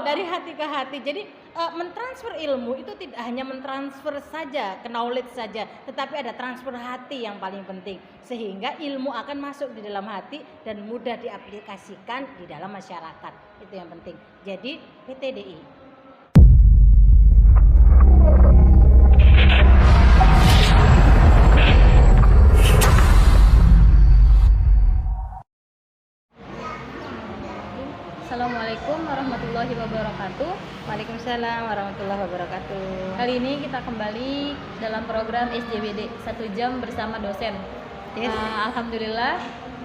dari hati ke hati. Jadi mentransfer ilmu itu tidak hanya mentransfer saja ke knowledge saja, tetapi ada transfer hati yang paling penting, sehingga ilmu akan masuk di dalam hati dan mudah diaplikasikan di dalam masyarakat. Itu yang penting. Jadi PTDI. Assalamualaikum warahmatullahi wabarakatuh. Waalaikumsalam warahmatullahi wabarakatuh. Kali ini kita kembali dalam program SJWD 1 jam bersama dosen. Yes. Alhamdulillah.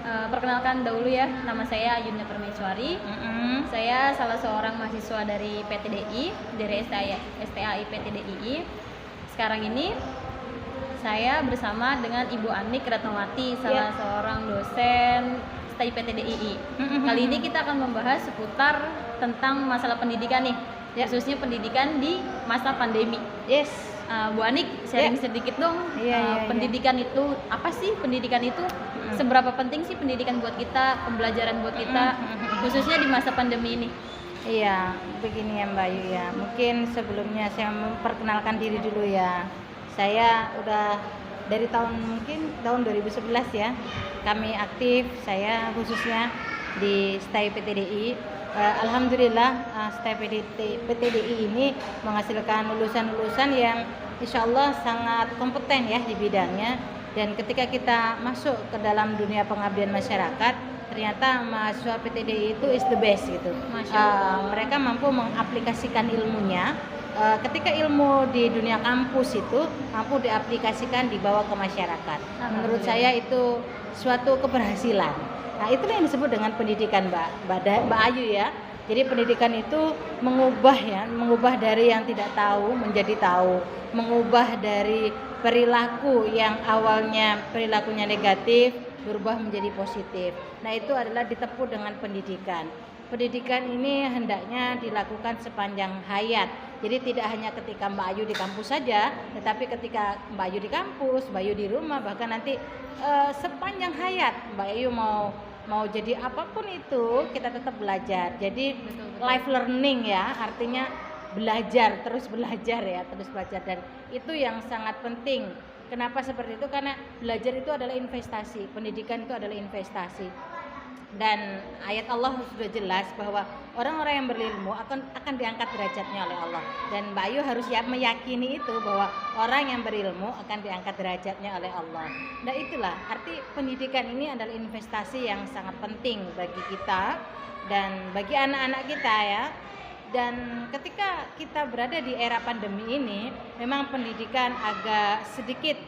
Perkenalkan dahulu ya, nama saya Ayunda Permaiswari. Saya salah seorang mahasiswa dari PTDI, dari STAI PTDI. Sekarang ini saya bersama dengan Ibu Anik Ratnawati, salah seorang dosen STAI PTDI. Kali ini kita akan membahas seputar tentang masalah pendidikan nih, khususnya pendidikan di masa pandemi. Yes. Bu Anik, sharing sedikit dong. Pendidikan itu apa sih? Pendidikan itu seberapa penting sih pendidikan buat kita, pembelajaran buat kita, khususnya di masa pandemi ini? Iya, begini ya Mbak Ayu ya. Mungkin sebelumnya saya memperkenalkan diri dulu ya. Saya udah dari tahun 2011 ya. Kami aktif, saya khususnya di STAI PTDI. Alhamdulillah STAI PTDI ini menghasilkan lulusan-lulusan yang insya Allah sangat kompeten ya di bidangnya. Dan ketika kita masuk ke dalam dunia pengabdian masyarakat, ternyata mahasiswa PTDI itu is the best gitu. Mereka mampu mengaplikasikan ilmunya. Ketika ilmu di dunia kampus itu mampu diaplikasikan dibawa ke masyarakat. Menurut saya itu suatu keberhasilan. Nah, itulah yang disebut dengan pendidikan Mbak Ayu ya. Jadi pendidikan itu mengubah dari yang tidak tahu menjadi tahu, mengubah dari perilaku yang awalnya perilakunya negatif berubah menjadi positif. Nah, itu adalah ditempuh dengan pendidikan. Pendidikan ini hendaknya dilakukan sepanjang hayat. Jadi tidak hanya ketika Mbak Ayu di kampus saja, tetapi ketika Mbak Ayu di kampus, Mbak Ayu di rumah, bahkan nanti sepanjang hayat Mbak Ayu mau jadi apapun itu, kita tetap belajar. Jadi life learning ya, artinya terus belajar dan itu yang sangat penting. Kenapa seperti itu? Karena belajar itu adalah investasi, pendidikan itu adalah investasi. Dan ayat Allah sudah jelas bahwa orang-orang yang berilmu akan diangkat derajatnya oleh Allah. Dan Mbak Ayu harus meyakini itu bahwa orang yang berilmu akan diangkat derajatnya oleh Allah. Nah, itulah arti pendidikan ini adalah investasi yang sangat penting bagi kita dan bagi anak-anak kita ya. Dan ketika kita berada di era pandemi ini, memang pendidikan agak sedikit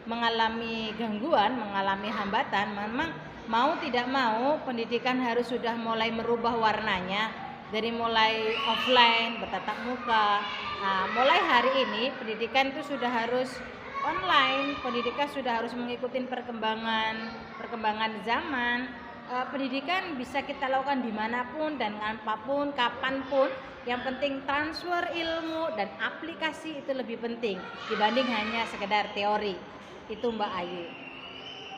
mengalami gangguan, mengalami hambatan. Memang mau tidak mau pendidikan harus sudah mulai merubah warnanya, dari mulai offline bertatap muka. Nah, mulai hari ini pendidikan itu sudah harus online, pendidikan sudah harus mengikuti perkembangan zaman. Pendidikan bisa kita lakukan dimanapun dan apapun, kapanpun. Yang penting transfer ilmu dan aplikasi itu lebih penting dibanding hanya sekedar teori. Itu Mbak Ayu.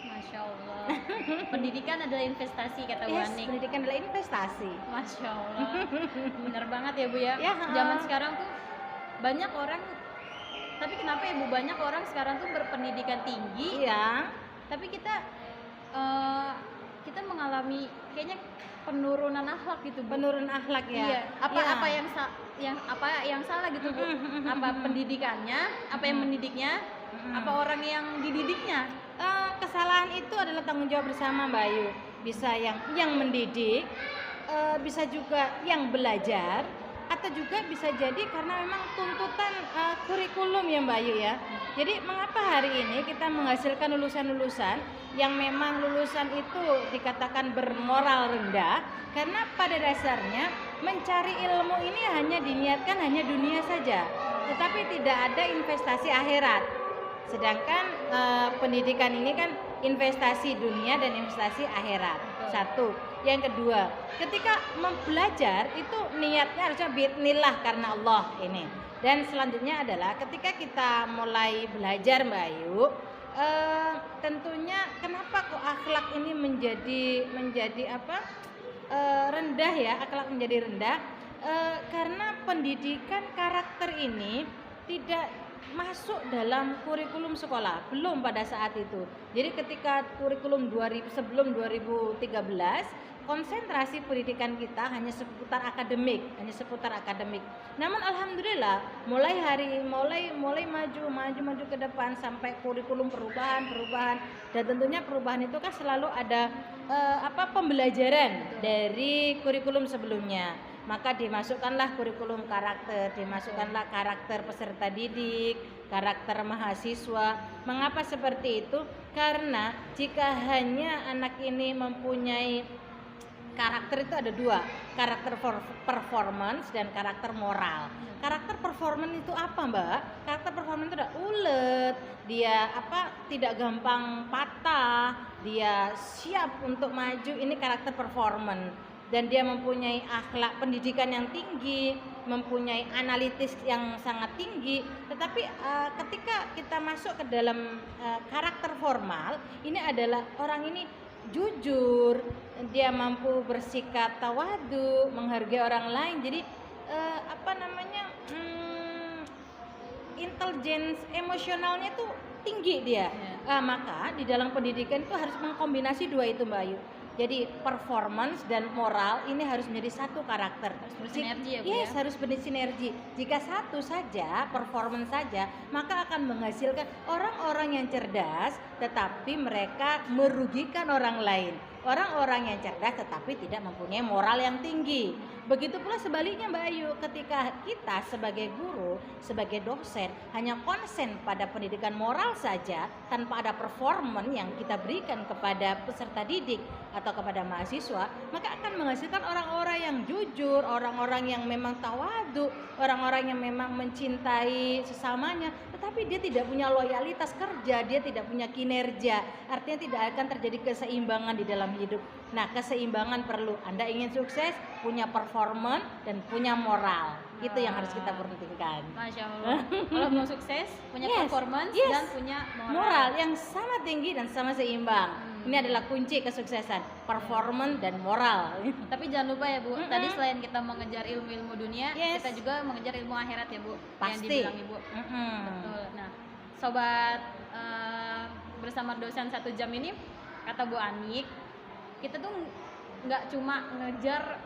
Masya Allah. Pendidikan adalah investasi kata Bu Anik. Pendidikan adalah investasi. Masya Allah. Benar banget ya Bu ya. Zaman sekarang tuh banyak orang. Tapi kenapa ya Bu, banyak orang sekarang tuh berpendidikan tinggi. Iya. Tapi kita mengalami kayaknya penurunan akhlak gitu Bu. Penurunan akhlak ya. Iya. Apa yang salah gitu Bu? Apa pendidikannya? Apa yang mendidiknya? Apa orang yang dididiknya? Kesalahan itu adalah tanggung jawab bersama Mbak Ayu. Bisa yang mendidik, bisa juga yang belajar, atau juga bisa jadi karena memang tuntutan kurikulum ya Mbak Ayu ya. Jadi mengapa hari ini kita menghasilkan lulusan-lulusan yang memang lulusan itu dikatakan bermoral rendah, karena pada dasarnya mencari ilmu ini hanya diniatkan hanya dunia saja, tetapi tidak ada investasi akhirat. Sedangkan pendidikan ini kan investasi dunia dan investasi akhirat. Satu. Yang kedua, ketika belajar itu niatnya harusnya bismillah karena Allah ini. Dan selanjutnya adalah ketika kita mulai belajar Mbak Ayu, tentunya kenapa kok akhlak ini menjadi rendah ya, akhlak menjadi rendah? karena pendidikan karakter ini tidak masuk dalam kurikulum sekolah, belum pada saat itu. Jadi ketika kurikulum sebelum 2013, konsentrasi pendidikan kita hanya seputar akademik. Namun alhamdulillah mulai maju ke depan sampai kurikulum perubahan dan tentunya perubahan itu kan selalu ada pembelajaran dari kurikulum sebelumnya. Maka dimasukkanlah kurikulum karakter, dimasukkanlah karakter peserta didik, karakter mahasiswa. Mengapa seperti itu? Karena jika hanya anak ini mempunyai karakter, itu ada dua, karakter performance dan karakter moral. Karakter performance itu apa, Mbak? Karakter performance itu udah ulet, dia tidak gampang patah, dia siap untuk maju, ini karakter performance. Dan dia mempunyai akhlak pendidikan yang tinggi, mempunyai analitis yang sangat tinggi. Tetapi ketika kita masuk ke dalam karakter formal, ini adalah orang ini jujur, dia mampu bersikap tawadu, menghargai orang lain. Jadi intelligence emosionalnya tuh tinggi dia. Maka di dalam pendidikan itu harus mengkombinasi dua itu, Mbak Ayu. Jadi performance dan moral ini harus menjadi satu karakter. Harus bersinergi ya, Bu, yes, harus bersinergi. Jika satu saja, performance saja, maka akan menghasilkan orang-orang yang cerdas tetapi mereka merugikan orang lain. Orang-orang yang cerdas tetapi tidak mempunyai moral yang tinggi. Begitu pula sebaliknya, Mbak Ayu, ketika kita sebagai guru, sebagai dosen hanya konsen pada pendidikan moral saja tanpa ada performance yang kita berikan kepada peserta didik atau kepada mahasiswa, maka akan menghasilkan orang-orang yang jujur, orang-orang yang memang tawadu, orang-orang yang memang mencintai sesamanya, tetapi dia tidak punya loyalitas kerja, dia tidak punya kinerja. Artinya tidak akan terjadi keseimbangan di dalam hidup. Nah, keseimbangan perlu. Anda ingin sukses, punya performance dan punya moral. Itu yang harus kita pentingkan. Masya Allah. Kalau mau sukses, punya performance dan punya moral yang sama tinggi dan sama seimbang. Ini adalah kunci kesuksesan, performance dan moral. Tapi jangan lupa ya, Bu, tadi selain kita mengejar ilmu-ilmu dunia, kita juga mengejar ilmu akhirat ya, Bu. Pasti. Yang dibilang Ibu. Betul. Nah, sobat bersama dosen 1 jam ini, kata Bu Anik, kita tuh nggak cuma ngejar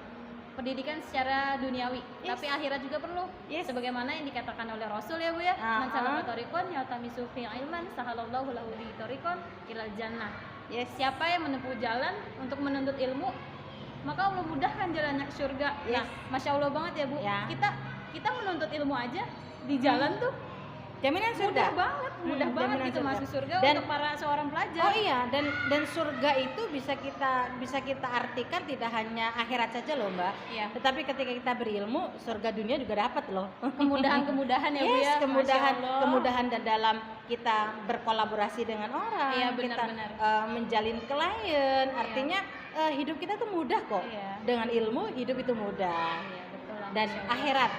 pendidikan secara duniawi, tapi akhirat juga perlu. Sebagaimana yang dikatakan oleh Rasul ya, Bu ya. Man salaka tariqan yaltamisu fi ilman sahalallahu lahu bi tariqan ilal jannah. Siapa yang menempuh jalan untuk menuntut ilmu, maka Allah mudahkan jalannya ke surga. Nah, Masya Allah banget ya, Bu. Kita menuntut ilmu aja di jalan tuh jaminan surga. Mudah banget gitu masuk surga dan, untuk para seorang pelajar. Oh iya, dan surga itu bisa kita artikan tidak hanya akhirat saja loh, Mbak. Tetapi ketika kita berilmu, surga dunia juga dapat loh. Kemudahan ya, Bu ya. Kemudahan dan dalam kita berkolaborasi dengan orang, benar. Menjalin klien, artinya hidup kita tuh mudah kok. Dengan ilmu hidup itu mudah. Dan akhirat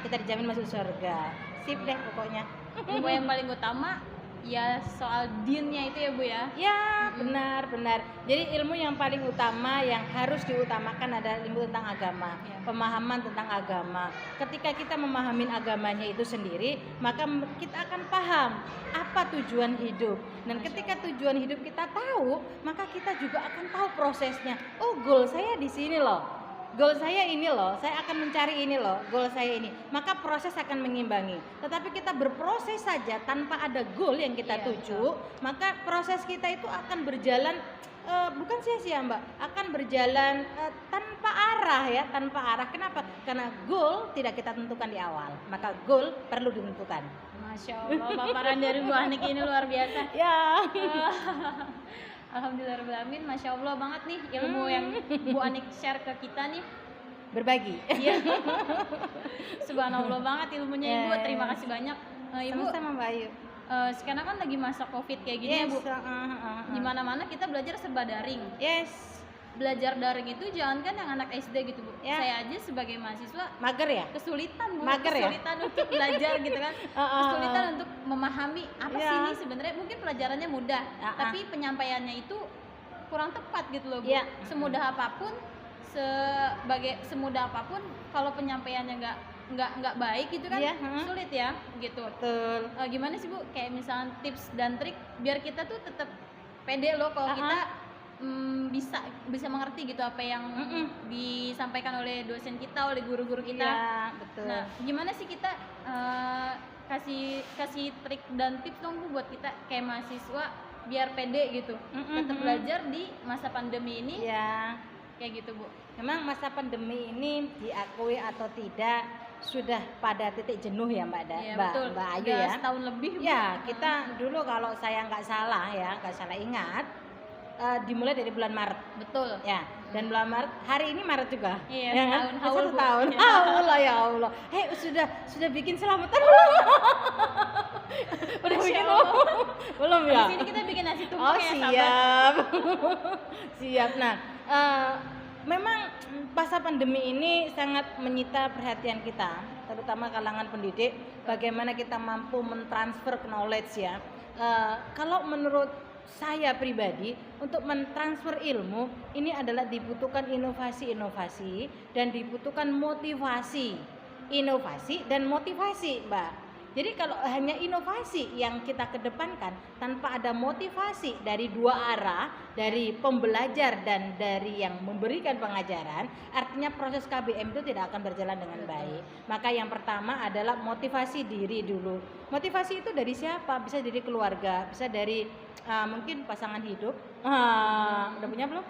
kita dijamin masuk surga. Sip deh pokoknya. Ilmu yang paling utama ya soal dinnya itu ya, Bu ya. Ya, benar. Jadi ilmu yang paling utama yang harus diutamakan adalah ilmu tentang agama, pemahaman tentang agama. Ketika kita memahami agamanya itu sendiri, maka kita akan paham apa tujuan hidup. Dan ketika tujuan hidup kita tahu, maka kita juga akan tahu prosesnya. Oh, goal saya di sini loh. Goal saya ini loh, saya akan mencari ini loh, goal saya ini. Maka proses akan mengimbangi. Tetapi kita berproses saja tanpa ada goal yang kita tuju, maka proses kita itu akan berjalan bukan sia-sia, Mbak, akan berjalan tanpa arah. Kenapa? Karena goal tidak kita tentukan di awal, maka goal perlu ditentukan. Masya Allah, paparan dari Bu Anik ini luar biasa. Alhamdulillahirrahmanirrahim, Masya Allah banget nih ilmu yang Bu Anik share ke kita nih. Berbagi. Subhanallah banget ilmunya, Ibu. Terima kasih banyak, Ibu. Sama-sama, Mbak Ayu. Sekarang kan lagi masa Covid kayak gini ya, Bu. Di mana-mana kita belajar serba daring. Belajar daring itu jangankan yang anak SD gitu, Bu. Saya aja sebagai mahasiswa mager ya? Kesulitan, Bu. Kesulitan untuk belajar gitu kan. Kesulitan untuk memahami apa sih ini sebenarnya. Mungkin pelajarannya mudah, tapi penyampaiannya itu kurang tepat gitu loh, Bu. Semudah apapun, semudah apapun kalau penyampaiannya nggak baik gitu kan, sulit ya gitu. Betul. Gimana sih Bu, kayak misalnya tips dan trik biar kita tuh tetap pede loh kalau kita bisa mengerti gitu apa yang disampaikan oleh dosen kita, oleh guru-guru kita. Iya, betul. Nah, gimana sih kita kasih trik dan tips dong Bu buat kita kayak mahasiswa biar pede gitu, tetap belajar di masa pandemi ini. Ya, kayak gitu Bu. Memang masa pandemi ini diakui atau tidak sudah pada titik jenuh ya Mbak Mbak Ayu ya. Setahun lebih Bu. Ya, kita dulu kalau saya nggak salah ingat, dimulai dari bulan Maret. Betul. Ya, dan bulan Maret, hari ini Maret juga. Iya, ya, satu tahun. Allah ya Allah. Sudah bikin selamatan udah bikin belum ya? Di sini kita bikin nasi tumpeng. Oh, ya, siap. Siap. Nah, memang masa pandemi ini sangat menyita perhatian kita, terutama kalangan pendidik. Bagaimana kita mampu mentransfer knowledge ya. Kalau menurut saya pribadi, untuk mentransfer ilmu ini adalah dibutuhkan inovasi-inovasi dan dibutuhkan motivasi. Inovasi dan motivasi, Mbak. Jadi kalau hanya inovasi yang kita kedepankan tanpa ada motivasi dari dua arah, dari pembelajar dan dari yang memberikan pengajaran, artinya proses KBM itu tidak akan berjalan dengan baik. Maka yang pertama adalah motivasi diri dulu. Motivasi itu dari siapa? Bisa dari keluarga, bisa dari mungkin pasangan hidup. Udah punya belum?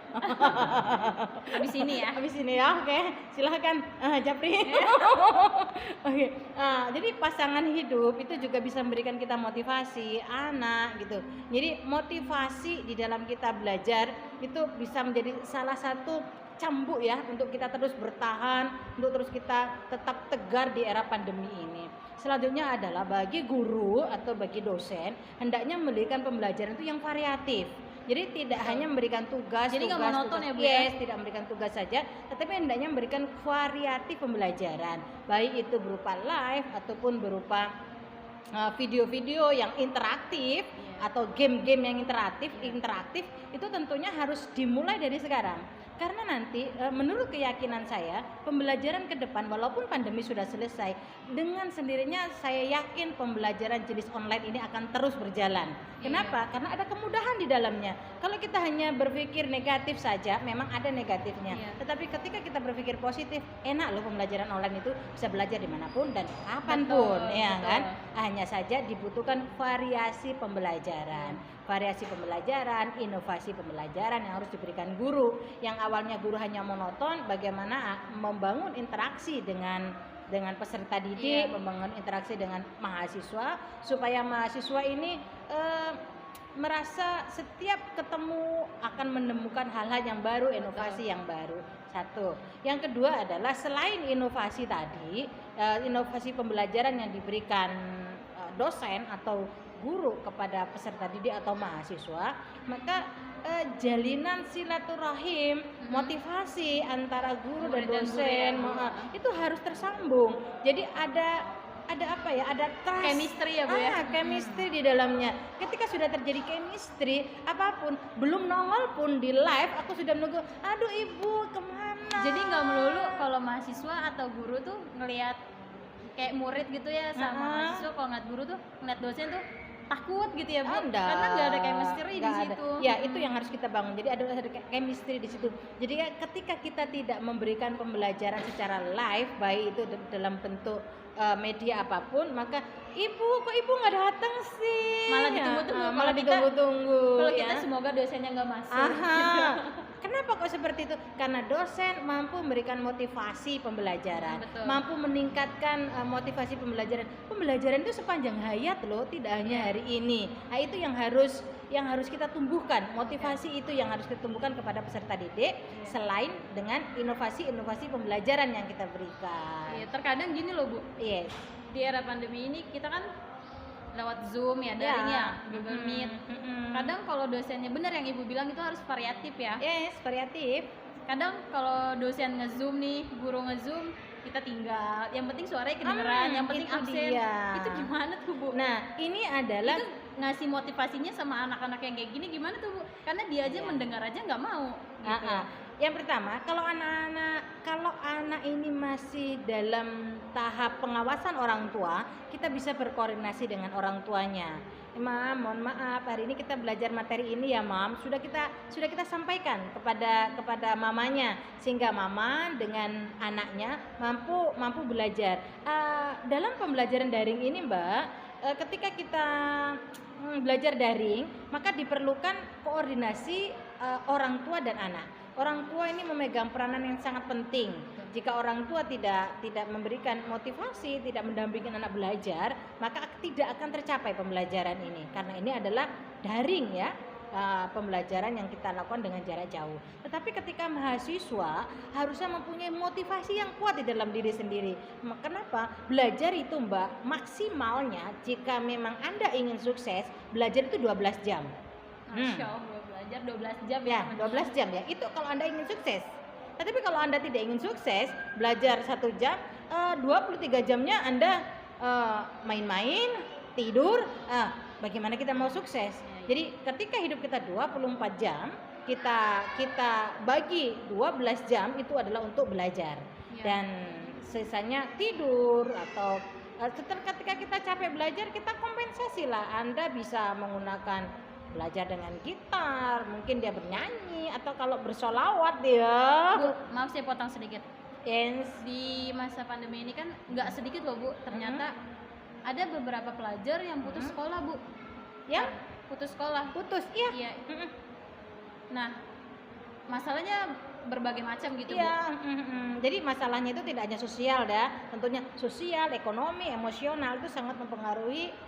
Habis ini ya. Habis ini ya, oke. Silahkan Japri. Oke. Jadi pasangan hidup itu juga bisa memberikan kita motivasi, anak gitu. Jadi motivasi di dalam kita belajar itu bisa menjadi salah satu cambuk ya untuk kita terus bertahan, untuk terus kita tetap tegar di era pandemi ini. Selanjutnya adalah bagi guru atau bagi dosen hendaknya memberikan pembelajaran itu yang variatif. Jadi tidak hanya memberikan tugas, jadi nggak monoton ya Bu ya? Tidak memberikan tugas saja, tetapi hendaknya memberikan variatif pembelajaran, baik itu berupa live ataupun berupa video-video yang interaktif atau game-game yang interaktif itu tentunya harus dimulai dari sekarang. Karena nanti menurut keyakinan saya pembelajaran ke depan walaupun pandemi sudah selesai, dengan sendirinya saya yakin pembelajaran jenis online ini akan terus berjalan. Kenapa? Karena ada kemudahan di dalamnya. Kalau kita hanya berpikir negatif saja, memang ada negatifnya. Tetapi ketika kita berpikir positif, enak loh pembelajaran online itu, bisa belajar dimanapun dan kapanpun, ya kan? Hanya saja dibutuhkan variasi pembelajaran, inovasi pembelajaran yang harus diberikan guru. Yang awalnya guru hanya monoton, bagaimana membangun interaksi dengan peserta didik, membangun interaksi dengan mahasiswa supaya mahasiswa ini merasa setiap ketemu akan menemukan hal-hal yang baru, inovasi yang baru. Satu. Yang kedua adalah selain inovasi tadi, inovasi pembelajaran yang diberikan dosen atau guru kepada peserta didik atau mahasiswa, maka jalinan silaturahim, motivasi antara guru dan dosen itu harus tersambung. Jadi ada apa ya? Ada trust, chemistry ya Bu ya. Chemistry di dalamnya. Ketika sudah terjadi chemistry, apapun belum nongol pun di live, aku sudah menunggu. Aduh Ibu kemana? Jadi nggak melulu kalau mahasiswa atau guru tuh ngelihat kayak murid gitu ya sama mahasiswa, kalau ngeliat guru tuh ngeliat dosen tuh takut gitu ya Bu, karena nggak ada chemistry di situ. Ya itu yang harus kita bangun. Jadi ada chemistry di situ. Jadi ketika kita tidak memberikan pembelajaran secara live, baik itu dalam bentuk media apapun, maka Ibu nggak datang sih? Malah ditunggu-tunggu. Kalau ya? kita semoga dosennya nggak masuk. Kenapa kok seperti itu? Karena dosen mampu memberikan motivasi pembelajaran, mampu meningkatkan motivasi pembelajaran. Pembelajaran itu sepanjang hayat loh, tidak hanya hari ini. Nah itu yang harus kita tumbuhkan. Motivasi itu yang harus kita tumbuhkan kepada peserta didik, selain dengan inovasi pembelajaran yang kita berikan. Iya, terkadang gini loh Bu. Yes. Di era pandemi ini kita kan lewat Zoom ya, daring ya, Google Meet. Kadang kalau dosennya benar yang Ibu bilang itu harus variatif ya. Yes, variatif. Kadang kalau dosen nge-Zoom nih, guru nge-Zoom, kita tinggal. Yang penting suaranya kedengeran, yang penting absen. Itu gimana tuh Bu? Nah, ini adalah itu ngasih motivasinya sama anak-anak yang kayak gini gimana tuh Bu? Karena dia aja mendengar aja nggak mau. Gitu. Yang pertama, kalau anak ini masih dalam tahap pengawasan orang tua, kita bisa berkoordinasi dengan orang tuanya. Mam, mohon maaf, hari ini kita belajar materi ini ya, Mam. Sudah kita sampaikan kepada mamanya, sehingga mama dengan anaknya mampu belajar. Dalam pembelajaran daring ini, Mbak, ketika kita belajar daring, maka diperlukan koordinasi orang tua dan anak. Orang tua ini memegang peranan yang sangat penting. Jika orang tua tidak memberikan motivasi, tidak mendampingi anak belajar, maka tidak akan tercapai pembelajaran ini. Karena ini adalah daring ya, pembelajaran yang kita lakukan dengan jarak jauh. Tetapi ketika mahasiswa harusnya mempunyai motivasi yang kuat di dalam diri sendiri. Kenapa? Belajar itu, Mbak, maksimalnya jika memang Anda ingin sukses, belajar itu 12 jam. Masya Allah, belajar 12 jam ya, 12 jam ya. Itu kalau Anda ingin sukses. Tetapi kalau Anda tidak ingin sukses, belajar 1 jam, 23 jamnya Anda main-main, tidur. Bagaimana kita mau sukses? Jadi ketika hidup kita 24 jam, kita bagi 12 jam itu adalah untuk belajar. Dan sisanya tidur atau ketika kita capek belajar, kita kompensasi lah. Anda bisa menggunakan belajar dengan gitar, mungkin dia bernyanyi, atau kalau bersolawat dia. Bu, maaf saya potong sedikit. Di masa pandemi ini kan nggak sedikit loh, Bu. Ternyata ada beberapa pelajar yang putus sekolah, Bu. Ya? Putus sekolah. Putus, iya. Iya. Nah, masalahnya berbagai macam gitu, iya. Bu. Jadi masalahnya itu tidak hanya sosial dah, tentunya sosial, ekonomi, emosional itu sangat mempengaruhi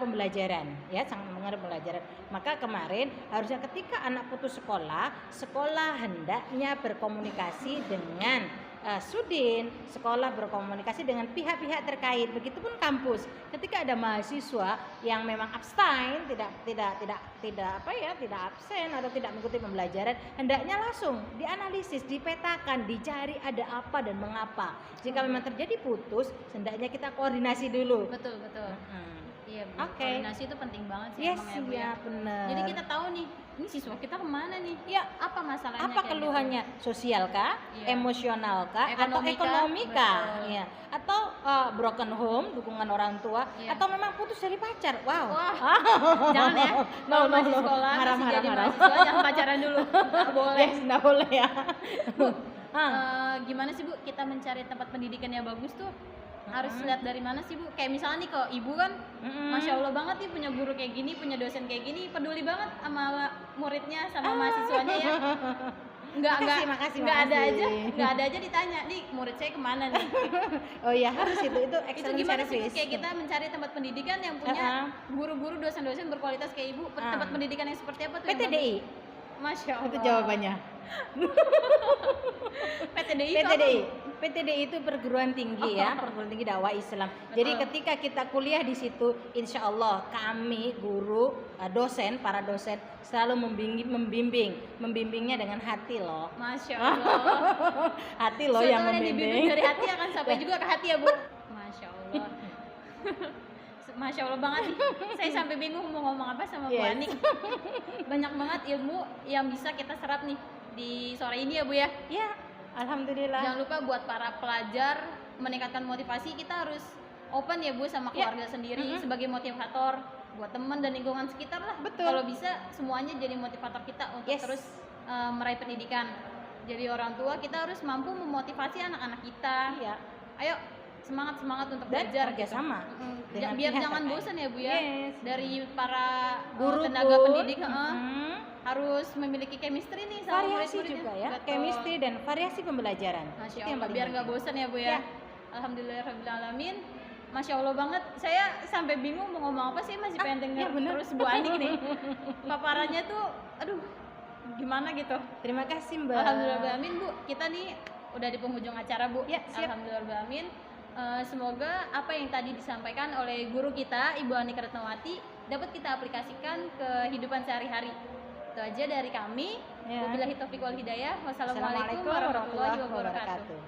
pembelajaran, ya, sangat mempengaruhi pembelajaran. Maka kemarin harusnya ketika anak putus sekolah hendaknya berkomunikasi dengan Sudin, sekolah berkomunikasi dengan pihak-pihak terkait. Begitupun kampus. Ketika ada mahasiswa yang memang abstain, tidak absen atau tidak mengikuti pembelajaran, hendaknya langsung dianalisis, dipetakan, dicari ada apa dan mengapa. Jika memang terjadi putus, hendaknya kita koordinasi dulu. Betul. Iya, Bu. Okay. Koordinasi itu penting banget sih, Yes, emang ya, Bu. iya, benar. Jadi kita tahu nih, ini siswa kita kemana nih? Ya, apa masalahnya? apa keluhannya? Sosial kah? Iya. Emosional kah? Atau Ekonomi ekonomi kah? kah? Betul. Iya. Atau broken home, dukungan orang tua, Iya. atau memang putus dari pacar? Wow. Wah, jangan ya. Kalau masih sekolah, masih jadi mahasiswa, jangan pacaran dulu. Nggak boleh. Yes, nggak boleh ya. Bu, gimana sih, Bu, kita mencari tempat pendidikan yang bagus tuh? Harus lihat dari mana sih, Bu? Kayak misalnya nih, kalau ibu kan Masya Allah banget nih, punya guru kayak gini, punya dosen kayak gini, peduli banget sama muridnya, sama mahasiswanya ya. Makasih. Nggak ada aja ditanya, nih murid saya kemana nih? Oh iya, harus itu Itu excellent gimana sih, Bu, service. kayak kita mencari tempat pendidikan yang punya guru-guru, dosen-dosen berkualitas kayak ibu. Tempat pendidikan yang seperti apa tuh? yang PTDI. bagus? Masya Allah. Itu jawabannya. PTDI itu perguruan tinggi ya, perguruan tinggi dakwah Islam. Jadi ketika kita kuliah di situ, insya Allah kami guru, para dosen selalu membimbingnya dengan hati loh. Masya Allah. Hati loh yang membimbing. Dari hati akan sampai juga ke hati ya, Bu. Masya Allah. Masya Allah banget nih. Saya sampai bingung mau ngomong apa sama Bu Ani. Banyak banget ilmu yang bisa kita serap nih di sore ini ya, Bu ya. Ya, alhamdulillah. Jangan lupa buat para pelajar meningkatkan motivasi, kita harus open ya, Bu, sama keluarga sendiri sebagai motivator buat teman dan lingkungan sekitar lah. Betul. Kalau bisa semuanya jadi motivator kita untuk terus meraih pendidikan. Jadi orang tua kita harus mampu memotivasi anak-anak kita. Iya. Ayo semangat untuk dan belajar kerjasama gitu. Biar jangan bosan ya, Bu ya. Yes. Dari para guru tenaga pendidik harus memiliki chemistry nih sama variasi murid-muridnya juga ya. Betul. Chemistry dan variasi pembelajaran. Masya Itu yang Allah, paling biar nggak penting. bosan ya, Bu ya. Alhamdulillahirrahmanirrahim. Masya Allah banget. Saya sampai bingung mau ngomong apa sih, masih pengen denger terus Bu Ani nih. Paparannya tuh aduh gimana gitu. Terima kasih, Mbak. Alhamdulillahirrahmanirrahim, Bu. Kita nih udah di penghujung acara, Bu. Ya, siap. Alhamdulillahirrahmanirrahim. Semoga apa yang tadi disampaikan oleh guru kita Ibu Ani Retnowati dapat kita aplikasikan ke kehidupan sehari-hari. Itu aja dari kami. Wabillahi taufiq wal hidayah. Wassalamualaikum warahmatullahi wabarakatuh.